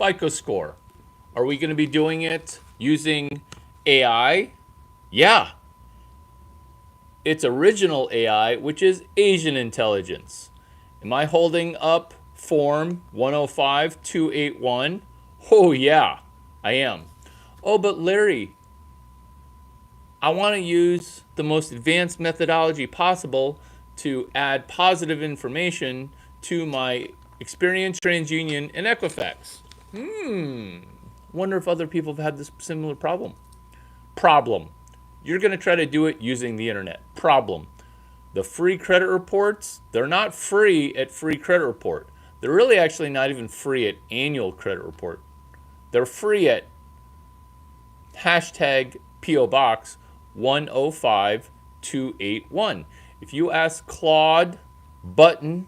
FICO Score. Are we going to be doing it using AI? Yeah. It's original AI, which is Asian intelligence. Am I holding up Form 105281? Oh, yeah, I am. Oh, but Larry, I want to use the most advanced methodology possible to add positive information to my Experian, TransUnion, and Equifax. Wonder if other people have had this similar problem. Problem. You're going to try to do it using the internet. Problem. The free credit reports, they're not free at free credit report. They're really actually not even free at annual credit report. They're free at hashtag PO Box 105281. If you ask Claude, Button,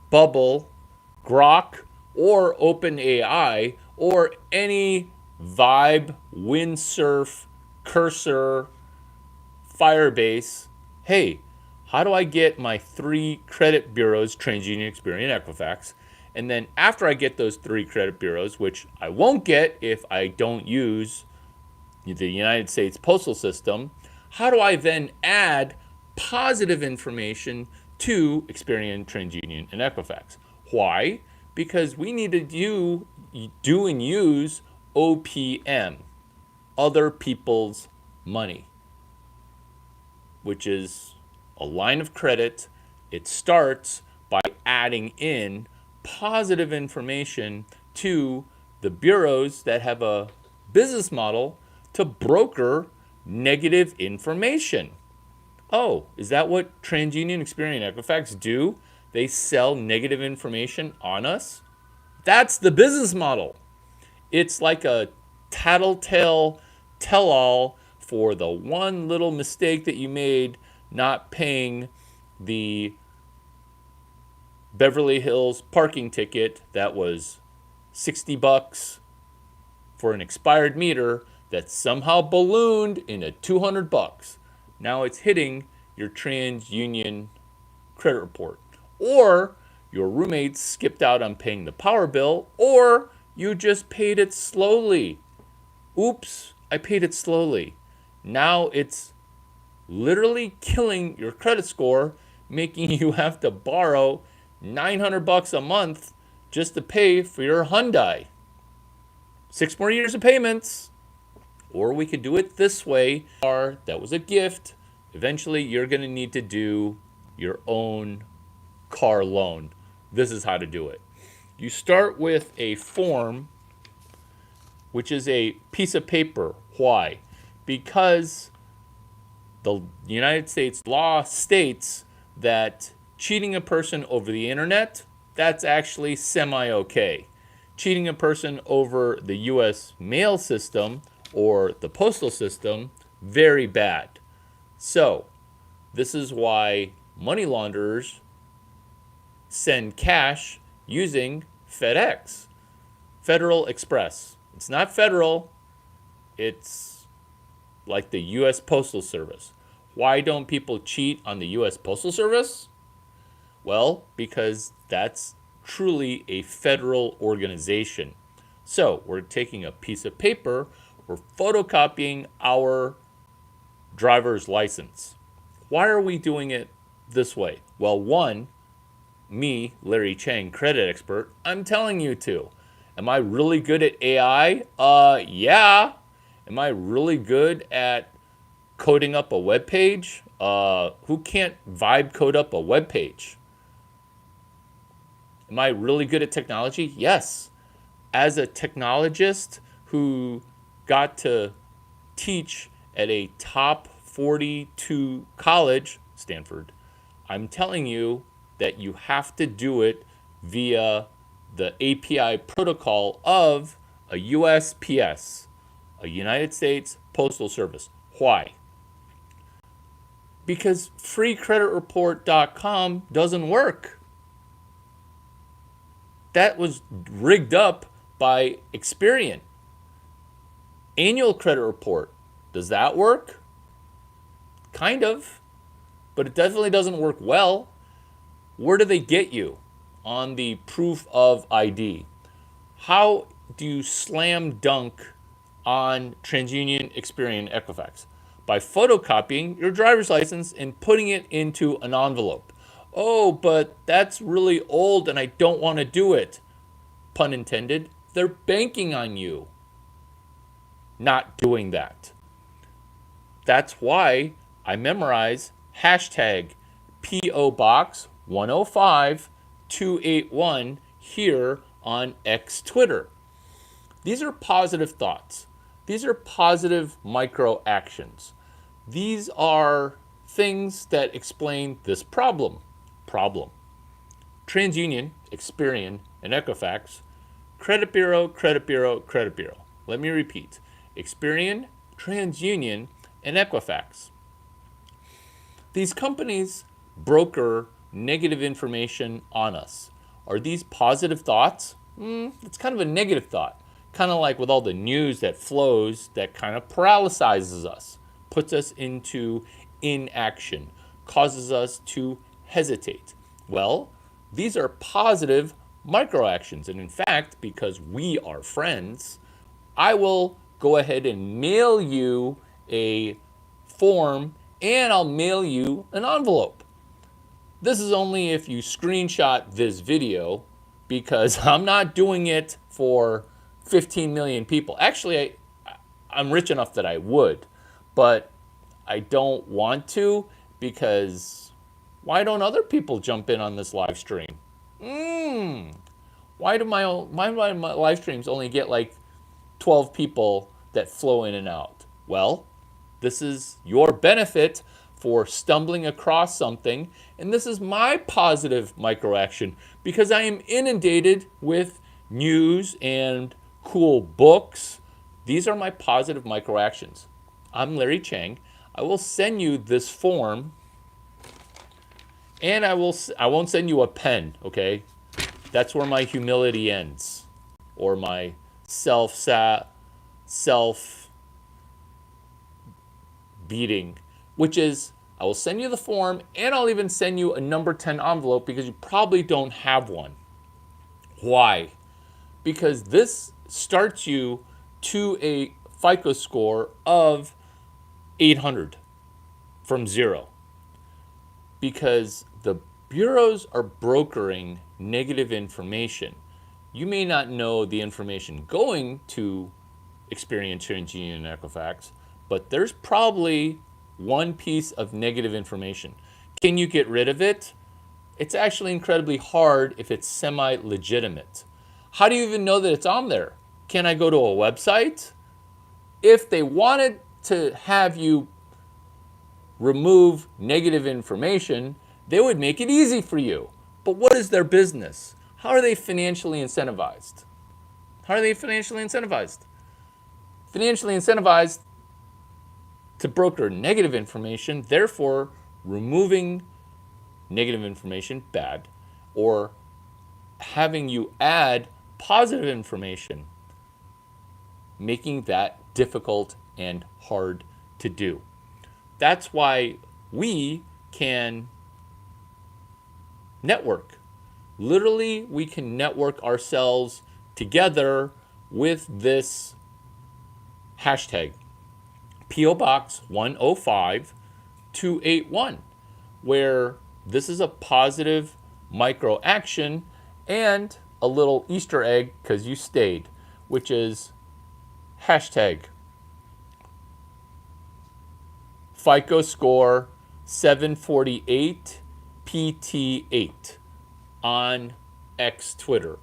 Bubble, Grok, or OpenAI, or any Vibe, Windsurf, Cursor, Firebase, hey, how do I get my 3 credit bureaus, TransUnion, Experian, Equifax, and then after I get those 3 credit bureaus, which I won't get if I don't use the United States Postal System, how do I then add positive information to Experian, TransUnion, and Equifax? Why? Because we need to do and use OPM, other people's money, which is a line of credit. It starts by adding in positive information to the bureaus that have a business model to broker negative information. Oh, is that what TransUnion, Experian, Equifax do? They sell negative information on us? That's the business model. It's like a tattletale tell-all for the one little mistake that you made not paying the Beverly Hills parking ticket that was $60 for an expired meter that somehow ballooned into $200. Now it's hitting your TransUnion credit report. Or your roommates skipped out on paying the power bill, or you just paid it slowly. Oops, I paid it slowly. Now it's literally killing your credit score, making you have to borrow $900 a month just to pay for your Hyundai. 6 more years of payments. Or we could do it this way. That was a gift. Eventually, you're going to need to do your own car loan. This is how to do it. You start with a form, which is a piece of paper. Why? Because the United States law states that cheating a person over the internet, that's actually semi-okay. Cheating a person over the U.S. mail system or the postal system, very bad. So, this is why money launderers send cash using FedEx, Federal Express. It's not federal, it's like the U.S. Postal Service. Why don't people cheat on the U.S. Postal Service? Well, because that's truly a federal organization. So, we're taking a piece of paper, we're photocopying our driver's license. Why are we doing it this way? Well, one, me, Larry Chang, credit expert, I'm telling you to. Am I really good at AI? Yeah. Am I really good at coding up a web page? Who can't vibe code up a web page? Am I really good at technology? Yes. As a technologist who got to teach at a top 42 college, Stanford, I'm telling you that you have to do it via the API protocol of a USPS, a United States Postal Service. Why? Because freecreditreport.com doesn't work. That was rigged up by Experian. Annual credit report, does that work? Kind of, but it definitely doesn't work well. Where do they get you on the proof of ID? How do you slam dunk on TransUnion, Experian, Equifax? By photocopying your driver's license and putting it into an envelope. Oh, but that's really old and I don't want to do it. Pun intended. They're banking on you not doing that. That's why I memorize hashtag PO Box 105281 here on X Twitter. These are positive thoughts. These are positive micro actions. These are things that explain this problem. TransUnion, Experian, and Equifax, credit bureau, credit bureau, credit bureau. Let me repeat. Experian, TransUnion, and Equifax. These companies broker negative information on us. Are these positive thoughts? It's kind of a negative thought. Kind of like with all the news that flows that kind of paralyzes us, puts us into inaction, causes us to hesitate. Well, these are positive micro actions. And in fact, because we are friends, I will go ahead and mail you a form and I'll mail you an envelope. This is only if you screenshot this video because I'm not doing it for 15 million people. Actually, I'm rich enough that I would, but I don't want to because why don't other people jump in on this live stream? Why do my live streams only get like 12 people that flow in and out? Well, this is your benefit for stumbling across something, and this is my positive microaction because I am inundated with news and cool books. These are my positive microactions. I'm Larry Chang. I will send you this form, and I won't send you a pen, okay? That's where my humility ends, or my self beating, which is I will send you the form and I'll even send you a number 10 envelope because you probably don't have one. Why? Because this starts you to a Fico score of 800 from zero. Because the bureaus are brokering negative information. You may not know the information going to Experian, TransUnion, and Equifax, but there's probably one piece of negative information. Can you get rid of it? It's actually incredibly hard if it's semi-legitimate. How do you even know that it's on there? Can I go to a website? If they wanted to have you remove negative information, they would make it easy for you. But what is their business? How are they financially incentivized? Financially incentivized to broker negative information, therefore removing negative information, bad, or having you add positive information, making that difficult and hard to do. That's why we can network. Literally, we can network ourselves together with this hashtag, PO Box 105281, where this is a positive micro action and a little Easter egg because you stayed, which is hashtag Fico Score 748 PT8 on X Twitter.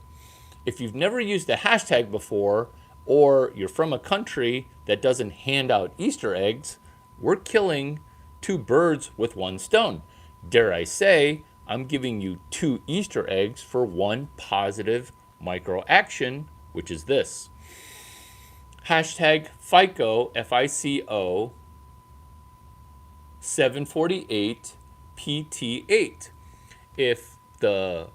If you've never used a hashtag before, or you're from a country that doesn't hand out Easter eggs, we're killing two birds with one stone. Dare I say, I'm giving you two Easter eggs for one positive micro action, which is this. Hashtag FICO, FICO, 748 PT8. If the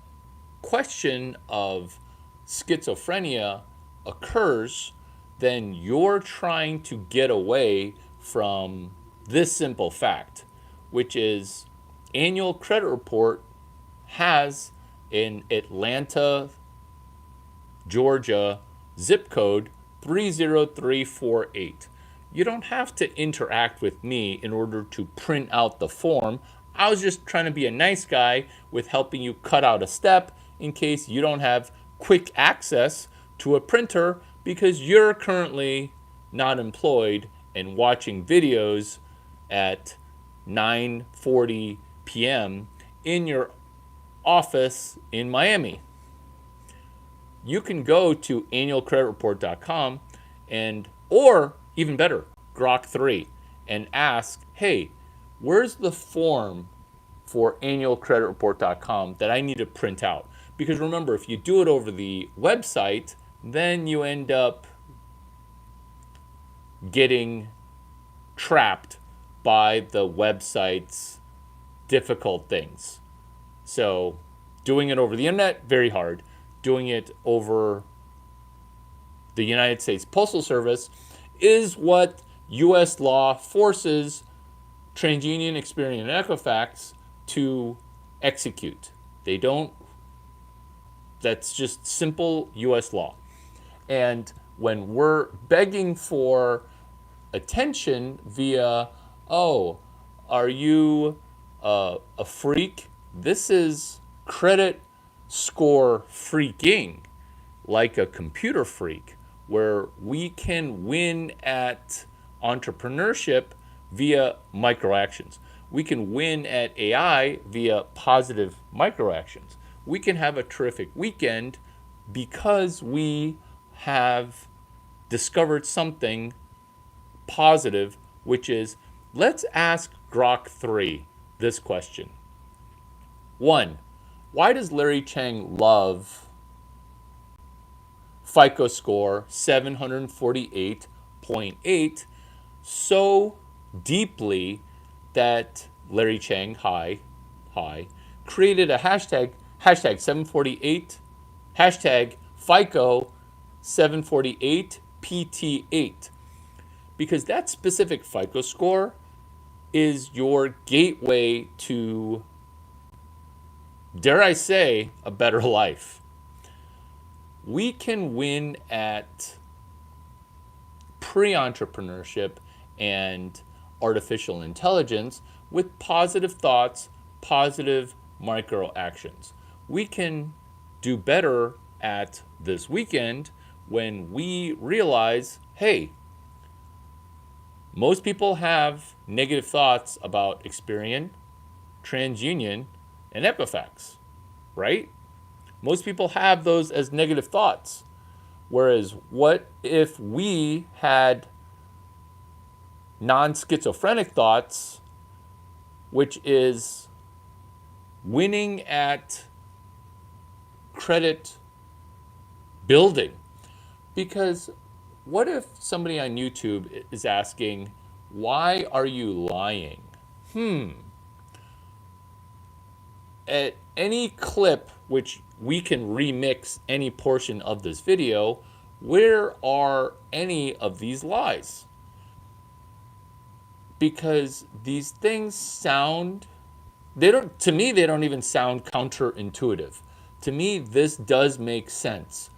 question of schizophrenia occurs, then you're trying to get away from this simple fact, which is annual credit report has in Atlanta, Georgia, zip code 30348. You don't have to interact with me in order to print out the form. I was just trying to be a nice guy with helping you cut out a step in case you don't have quick access to a printer because you're currently not employed and watching videos at 9:40 p.m. in your office in Miami. You can go to annualcreditreport.com and, or even better, Grok 3, and ask, hey, where's the form for annualcreditreport.com that I need to print out? Because remember, if you do it over the website, then you end up getting trapped by the website's difficult things. So doing it over the internet, very hard. Doing it over the United States Postal Service is what U.S. law forces TransUnion, Experian, and Equifax to execute. They don't. That's just simple U.S. law. And when we're begging for attention via, oh, are you a freak? This is credit score freaking, like a computer freak, where we can win at entrepreneurship via microactions. We can win at AI via positive microactions. We can have a terrific weekend because we have discovered something positive, which is, let's ask Grok 3 this question. 1. Why does Larry Chang love Fico Score 748.8 so deeply that Larry Chang, hi, created a hashtag 748, hashtag FICO 748PT8? Because that specific FICO score is your gateway to, dare I say, a better life. We can win at pre-entrepreneurship and artificial intelligence with positive thoughts, positive micro actions. We can do better at this weekend when we realize, hey, most people have negative thoughts about Experian, TransUnion, and Equifax, right? Most people have those as negative thoughts. Whereas what if we had non-schizophrenic thoughts, which is winning at credit building? Because what if somebody on YouTube is asking, why are you lying? At any clip, which we can remix any portion of this video, where are any of these lies? Because these things sound, to me, they don't even sound counterintuitive. To me, this does make sense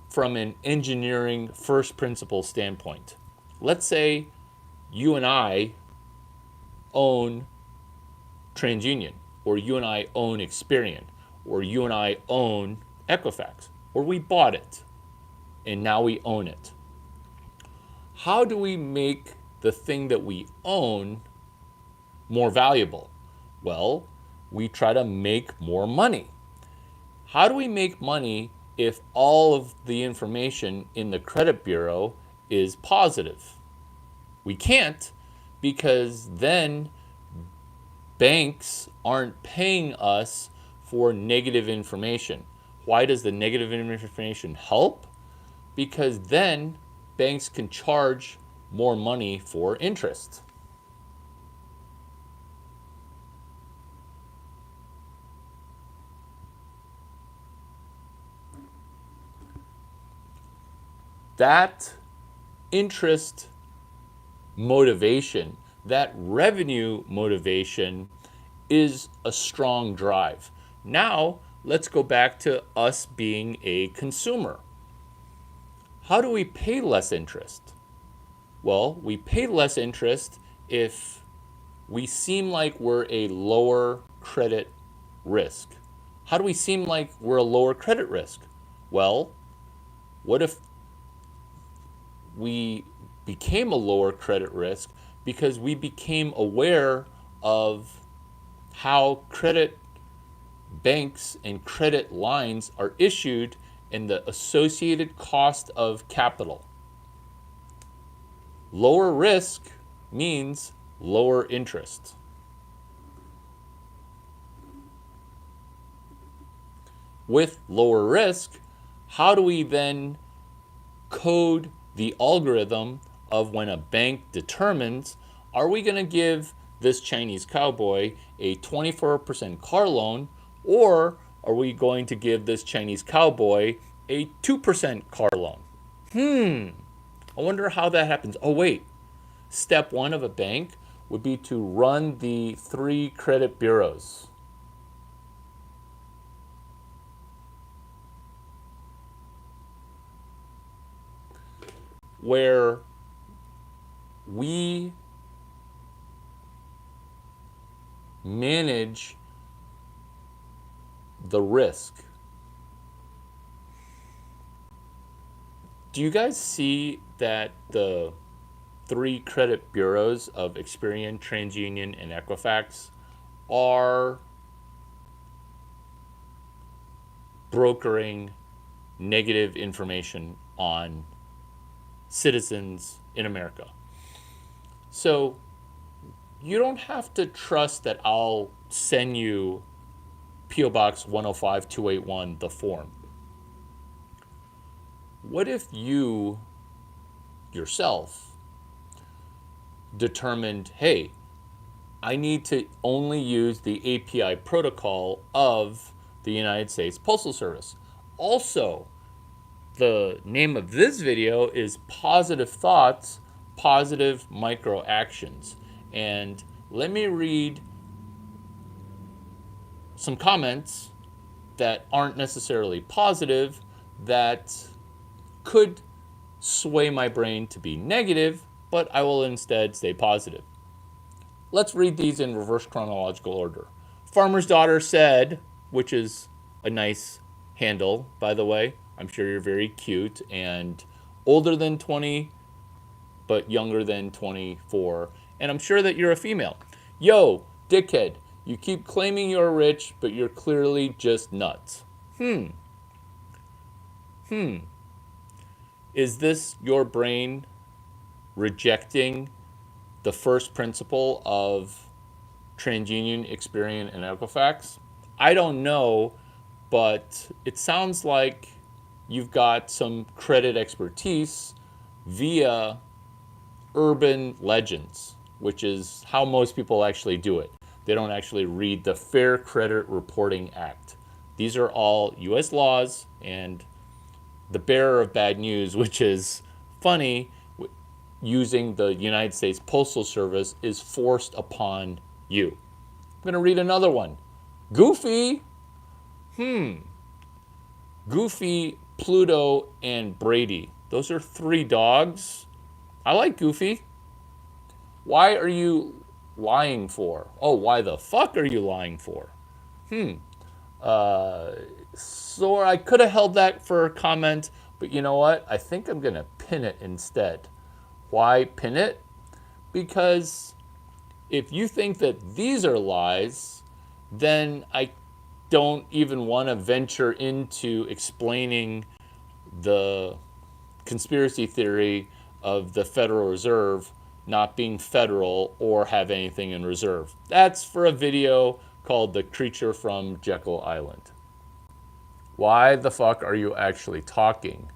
from an engineering first principle standpoint. Let's say you and I own TransUnion, or you and I own Experian, or you and I own Equifax, or we bought it and now we own it. How do we make the thing that we own more valuable? Well, we try to make more money. How do we make money if all of the information in the credit bureau is positive? We can't, because then banks aren't paying us for negative information. Why does the negative information help? Because then banks can charge more money for interest. That interest motivation, that revenue motivation is a strong drive. Now, let's go back to us being a consumer. how do we pay less interest? Well, we pay less interest if we seem like we're a lower credit risk. How do we seem like we're a lower credit risk? Well, what if we became a lower credit risk because we became aware of how credit banks and credit lines are issued and the associated cost of capital? Lower risk means lower interest. With lower risk, how do we then code the algorithm of when a bank determines, are we going to give this Chinese cowboy a 24% car loan, or are we going to give this Chinese cowboy a 2% car loan? I wonder how that happens. Oh, wait. Step one of a bank would be to run the 3 credit bureaus. Where we manage the risk. Do you guys see that the 3 credit bureaus of Experian, TransUnion, and Equifax are brokering negative information on citizens in America? So you don't have to trust that I'll send you P.O. Box 105281, the form. What if you yourself determined, hey, I need to only use the API protocol of the United States Postal Service? Also, the name of this video is Positive Thoughts, Positive Micro Actions. And let me read some comments that aren't necessarily positive that could sway my brain to be negative, but I will instead stay positive. Let's read these in reverse chronological order. Farmer's Daughter said, which is a nice handle, by the way. I'm sure you're very cute and older than 20, but younger than 24. And I'm sure that you're a female. Yo, dickhead, you keep claiming you're rich, but you're clearly just nuts. Is this your brain rejecting the first principle of TransUnion, Experian, and Equifax? I don't know, but it sounds like you've got some credit expertise via urban legends, which is how most people actually do it. They don't actually read the Fair Credit Reporting Act. These are all U.S. laws, and the bearer of bad news, which is funny, using the United States Postal Service, is forced upon you. I'm going to read another one. Goofy. Goofy, Pluto, and Brady. Those are 3 dogs. I like Goofy. Why are you lying for? Oh, why the fuck are you lying for? So I could have held that for a comment, but you know what? I think I'm going to pin it instead. Why pin it? Because if you think that these are lies, then I don't even want to venture into explaining the conspiracy theory of the Federal Reserve not being federal or have anything in reserve. That's for a video called The Creature from Jekyll Island. Why the fuck are you actually talking?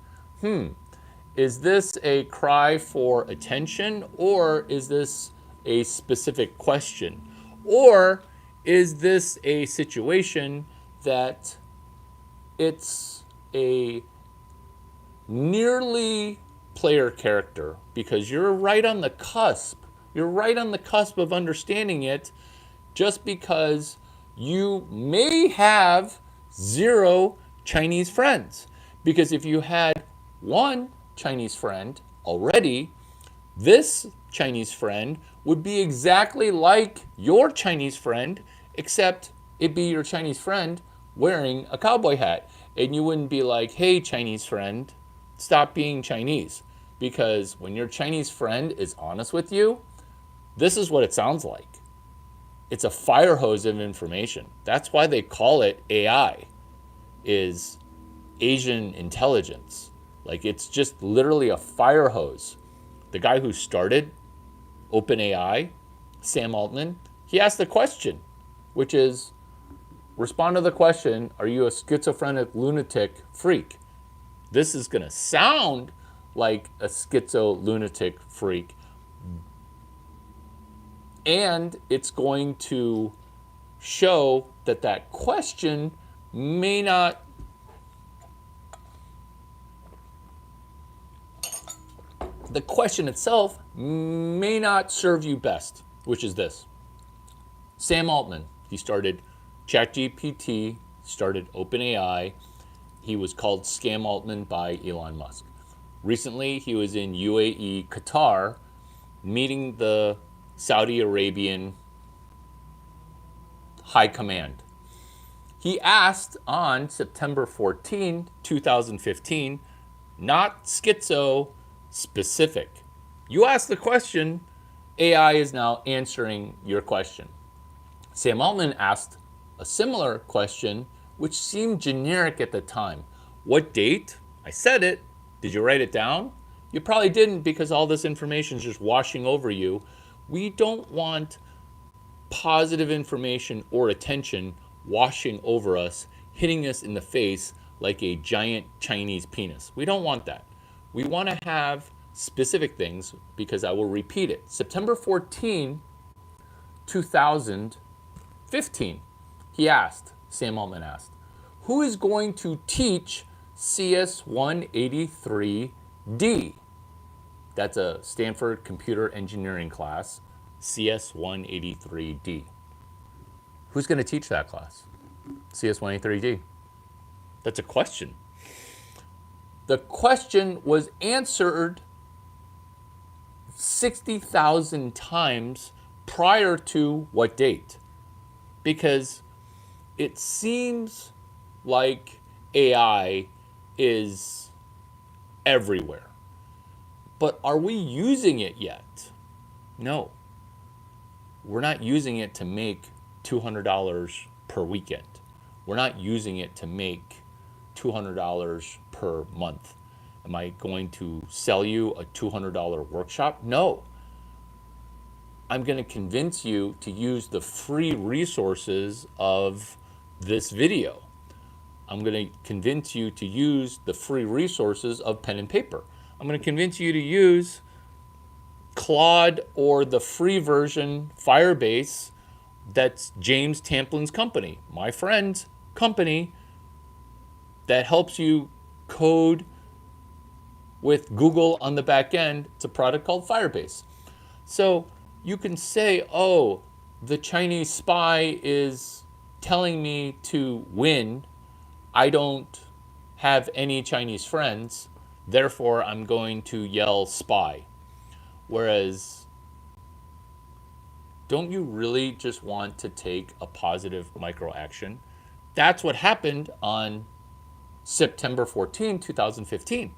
Is this a cry for attention, or is this a specific question? Or is this a situation that it's a nearly player character, because you're right on the cusp. You're right on the cusp of understanding it, just because you may have 0 Chinese friends. Because if you had 1, Chinese friend already, this Chinese friend would be exactly like your Chinese friend, except it'd be your Chinese friend wearing a cowboy hat. And you wouldn't be like, hey, Chinese friend, stop being Chinese. Because when your Chinese friend is honest with you, this is what it sounds like. It's a fire hose of information. That's why they call it AI, is Asian intelligence. Like, it's just literally a fire hose. The guy who started OpenAI, Sam Altman, he asked the question, which is, respond to the question, are you a schizophrenic lunatic freak? This is going to sound like a schizo lunatic freak. And it's going to show that that question may not the question itself may not serve you best, which is this. Sam Altman, he started ChatGPT, started OpenAI. He was called Scam Altman by Elon Musk. Recently, he was in UAE, Qatar, meeting the Saudi Arabian high command. He asked on September 14, 2015, not schizo specific. You asked the question, AI is now answering your question. Sam Altman asked a similar question, which seemed generic at the time. What date? I said it. Did you write it down? You probably didn't, because all this information is just washing over you. We don't want positive information or attention washing over us, hitting us in the face like a giant Chinese penis. We don't want that. We want to have specific things, because I will repeat it. September 14, 2015, Sam Altman asked, who is going to teach CS 183D? That's a Stanford computer engineering class, CS 183D. Who's going to teach that class? CS 183D. That's a question. The question was answered 60,000 times prior to what date? Because it seems like AI is everywhere. But are we using it yet? No. We're not using it to make $200 per weekend. We're not using it to make $200 per month. Am I going to sell you a $200 workshop? No. I'm going to convince you to use the free resources of this video. I'm going to convince you to use the free resources of pen and paper. I'm going to convince you to use Claude or the free version Firebase. That's James Tamplin's company, my friend's company, that helps you code with Google on the back end. It's a product called Firebase. So you can say, oh, the Chinese spy is telling me to win. I don't have any Chinese friends, therefore I'm going to yell spy. Whereas, don't you really just want to take a positive micro action? That's what happened on September 14, 2015.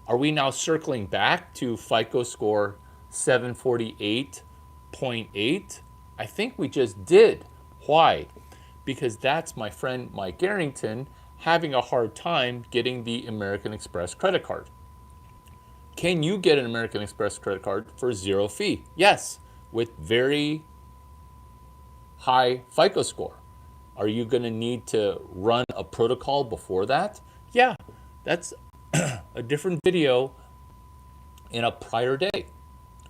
Are we now circling back to Fico Score 748.8? I think we just did. Why? Because that's my friend Mike Arrington having a hard time getting the American Express credit card. Can you get an American Express credit card for zero fee? Yes, with very high FICO score. Are you going to need to run a protocol before that? Yeah, that's a different video in a prior day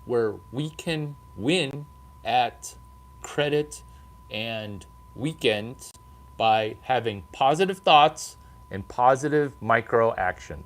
where we can win at credit and weekends by having positive thoughts and positive micro actions.